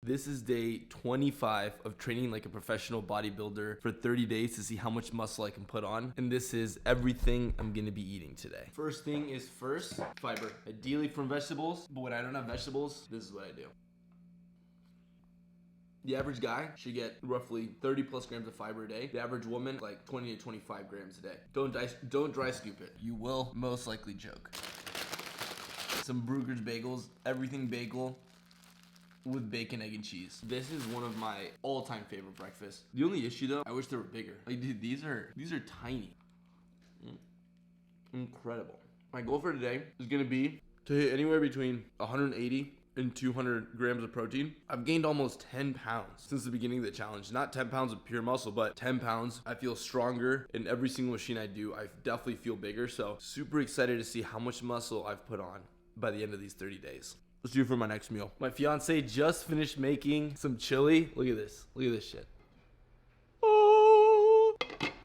This is day 25 of training like a professional bodybuilder for 30 days to see how much muscle I can put on. And this is everything I'm gonna be eating today. First thing is fiber. Ideally from vegetables, but when I don't have vegetables, this is what I do. The average guy should get roughly 30 plus grams of fiber a day. The average woman, like 20 to 25 grams a day. Don't dry scoop it. You will most likely choke. Some Bruegger's bagels, everything bagel with bacon, egg, and cheese. This is one of my all-time favorite breakfasts. The only issue though, I wish they were bigger. Like dude, these are tiny. Incredible. My goal for today is gonna be to hit anywhere between 180 and 200 grams of protein. I've gained almost 10 pounds since the beginning of the challenge. Not 10 pounds of pure muscle, but 10 pounds. I feel stronger in every single machine I do. I definitely feel bigger. So super excited to see how much muscle I've put on by the end of these 30 days. Let's do it for my next meal. My fiance just finished making some chili. Look at this. Look at this shit. Oh.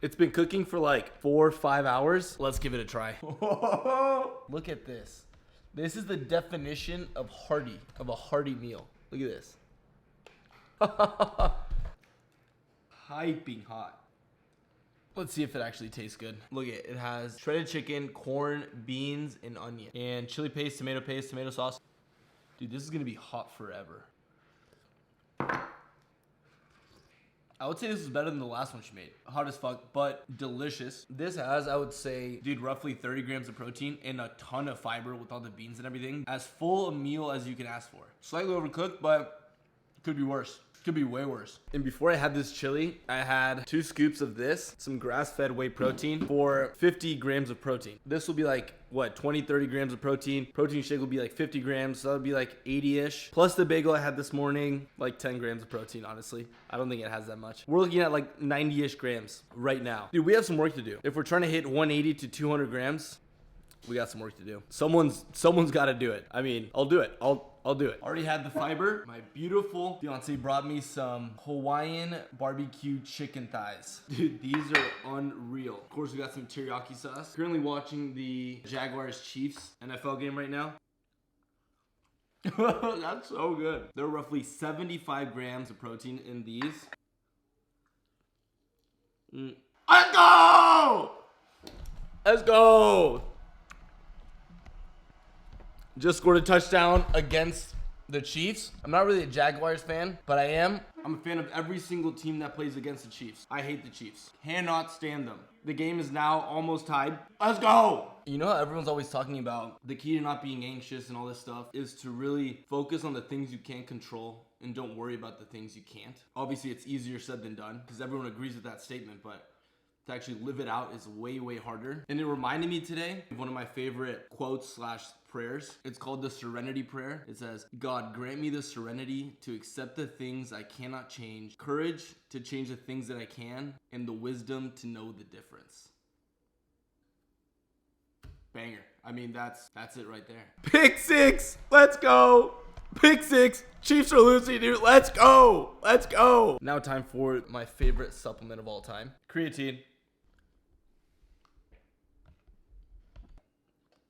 It's been cooking for like 4 or 5 hours. Let's give it a try. Look at this. This is the definition of hearty, of a hearty meal. Look at this. Hyping hot. Let's see if it actually tastes good. Look at it. It has shredded chicken, corn, beans, and onion. And chili paste, tomato sauce. Dude, this is gonna be hot forever. I would say this is better than the last one she made. Hot as fuck, but delicious. This has, I would say, dude, roughly 30 grams of protein and a ton of fiber with all the beans and everything. As full a meal as you can ask for. Slightly overcooked, but could be worse. Could be way worse. And before I had this chili, I had 2 scoops of this, some grass-fed whey protein for 50 grams of protein. This will be like, what, 20, 30 grams of protein. Protein shake will be like 50 grams, so that would be like 80-ish. Plus the bagel I had this morning, like 10 grams of protein, honestly. I don't think it has that much. We're looking at like 90-ish grams right now. Dude, we have some work to do. If we're trying to hit 180 to 200 grams, we got some work to do. Someone's got to do it. I mean, I'll do it. I'll do it. Already had the fiber. My beautiful fiance brought me some Hawaiian barbecue chicken thighs. Dude, these are unreal. Of course, we got some teriyaki sauce. Currently watching the Jaguars-Chiefs NFL game right now. That's so good. There are roughly 75 grams of protein in these. Let's go! Let's go! Just scored a touchdown against the Chiefs. I'm not really a Jaguars fan, but I am. I'm a fan of every single team that plays against the Chiefs. I hate the Chiefs. Cannot stand them. The game is now almost tied. Let's go! You know how everyone's always talking about the key to not being anxious and all this stuff is to really focus on the things you can't control and don't worry about the things you can't. Obviously, it's easier said than done because everyone agrees with that statement, but to actually live it out is way, way harder. And it reminded me today of one of my favorite quotes / prayers. It's called the Serenity Prayer. It says, God, grant me the serenity to accept the things I cannot change, courage to change the things that I can, and the wisdom to know the difference. Banger. I mean, that's it right there. Pick 6. Let's go. Pick 6. Chiefs are losing, dude. Let's go. Let's go. Now time for my favorite supplement of all time. Creatine.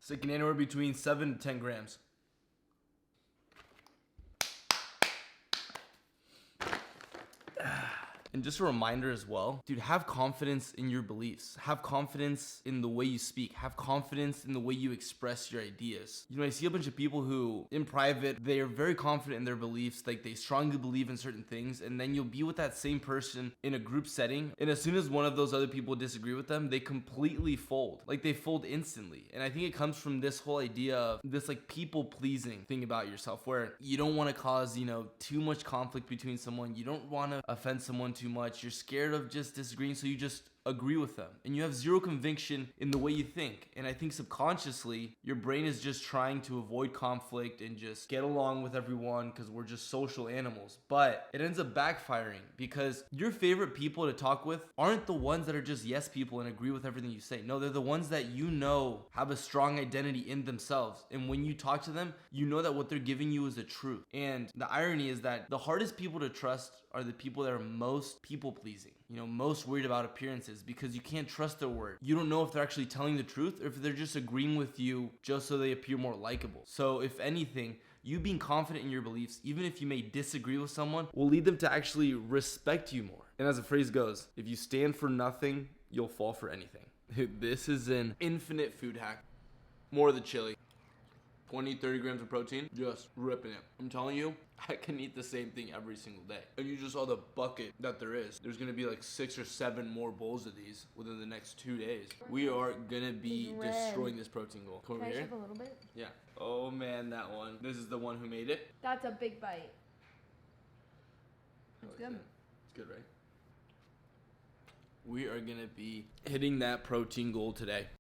Sticking anywhere between 7 to 10 grams. And just a reminder as well, dude, have confidence in your beliefs. Have confidence in the way you speak. Have confidence in the way you express your ideas. You know, I see a bunch of people who, in private, they are very confident in their beliefs. Like, they strongly believe in certain things. And then you'll be with that same person in a group setting. And as soon as one of those other people disagree with them, they completely fold. Like, they fold instantly. And I think it comes from this whole idea of this, like, people-pleasing thing about yourself, where you don't want to cause, you know, too much conflict between someone. You don't want to offend someone too much. You're scared of just disagreeing, so you just agree with them. And you have zero conviction in the way you think. And I think subconsciously, your brain is just trying to avoid conflict and just get along with everyone because we're just social animals. But it ends up backfiring because your favorite people to talk with aren't the ones that are just yes people and agree with everything you say. No, they're the ones that you know have a strong identity in themselves. And when you talk to them, you know that what they're giving you is the truth. And the irony is that the hardest people to trust are the people that are most people-pleasing, you know, most worried about appearances, because you can't trust their word. You don't know if they're actually telling the truth or if they're just agreeing with you just so they appear more likable. So if anything, You being confident in your beliefs, even if you may disagree with someone, will lead them to actually respect you more. And as the phrase goes, if you stand for nothing, you'll fall for anything. Dude, this is an infinite food hack. More of the chili. 20, 30 grams of protein, just ripping it. I'm telling you, I can eat the same thing every single day. And you just saw the bucket that there is. There's gonna be like 6 or 7 more bowls of these within the next 2 days. We are gonna be destroying this protein goal. Come over Can I here. shove a little bit? Yeah. Oh man, that one. This is the one who made it. That's a big bite. It's good. It's good, right? We are gonna be hitting that protein goal today.